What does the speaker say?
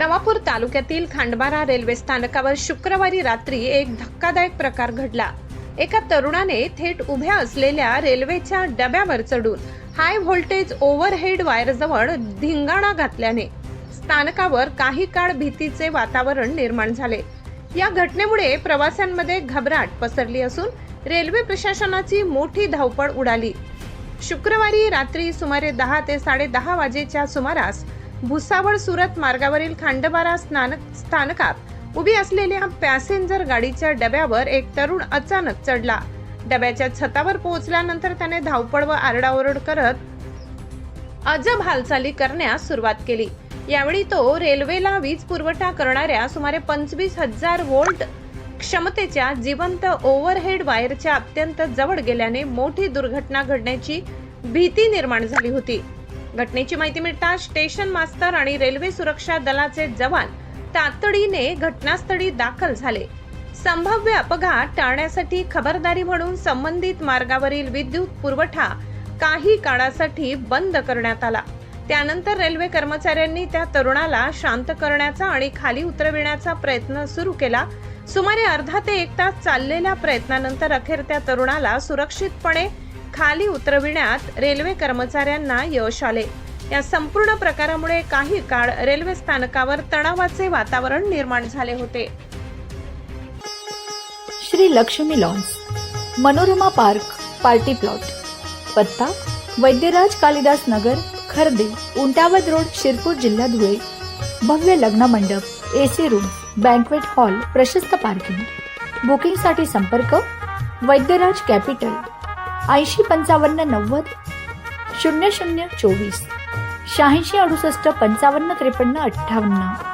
नवापूर तालुक्यातील खांडबारा रेल्वे स्थानकावर शुक्रवारी रात्री एक धक्कादायक प्रकार घडला। एका तरुणाने थेट उभ्या असलेल्या रेल्वेच्या डब्यावर चढून हाय व्होल्टेज ओव्हरहेड वायरजवळ धिंगाणा घातल्याने स्थानकावर काही काळ भीतीचे वातावरण निर्माण झाले। या घटनेमुळे प्रवाशांमध्ये घबराट पसरली असून रेल्वे प्रशासनाची मोठी धावपळ उडाली। शुक्रवारी रात्री सुमारे 10 ते 10:30 वाजेच्या सुमारास भुसावळ सुरत मार्गावरील खांडबारा स्थानकात उभी असलेल्या पॅसेंजर गाडीच्या डब्यावर एक तरुण अचानक चढला। डब्याच्या छतावर पोहोचल्यानंतर त्याने धावपळ व आरडाओरड करत अजब हालचाली करण्यास सुरुवात केली। यावेळी तो रेल्वेला वीज पुरवठा करणाऱ्या सुमारे 25,000 व्होल्ट क्षमतेच्या जिवंत ओव्हरहेड वायरच्या अत्यंत जवळ गेल्याने मोठी दुर्घटना घडण्याची भीती निर्माण झाली होती। घटनेची माहिती मिळताच स्टेशन मास्तर आणि रेल्वे सुरक्षा दलाचे जवान तातडीने घटनास्थळी दाखल झाले। संभाव्य अपघात टाळण्यासाठी खबरदारी म्हणून संबंधित मार्गावरील विद्युत पुरवठा काही काळासाठी बंद करण्यात आला। त्यानंतर रेल्वे कर्मचाऱ्यांनी त्या तरुणाला शांत करण्याचा आणि खाली उतरविण्याचा प्रयत्न सुरू केला। सुमारे अर्धा ते 1 तास चाललेल्या प्रयत्नानंतर अखेर त्या तरुणाला सुरक्षितपणे खाली उतरविण्यात रेल्वे कर्मचाऱ्यांना यश आले। या संपूर्ण प्रकारामुळे काही काळ रेल्वे स्थानकावर तणावाचे वातावरण निर्माण झाले होते। Shri Lakshmi lawns, Manorama park, party plot, पत्ता वैद्यराज कालिदास नगर, खर्दे, उंटावद रोड, शिरपूर, जिल्हा धुळे। भव्य लग्न मंडप, एसी रूम, बँक्वेट हॉल, प्रशस्त पार्किंग। बुकिंग साठी संपर्क वैद्यराज कॅपिटल 80 55 90 00 24 86 68 55 53 58।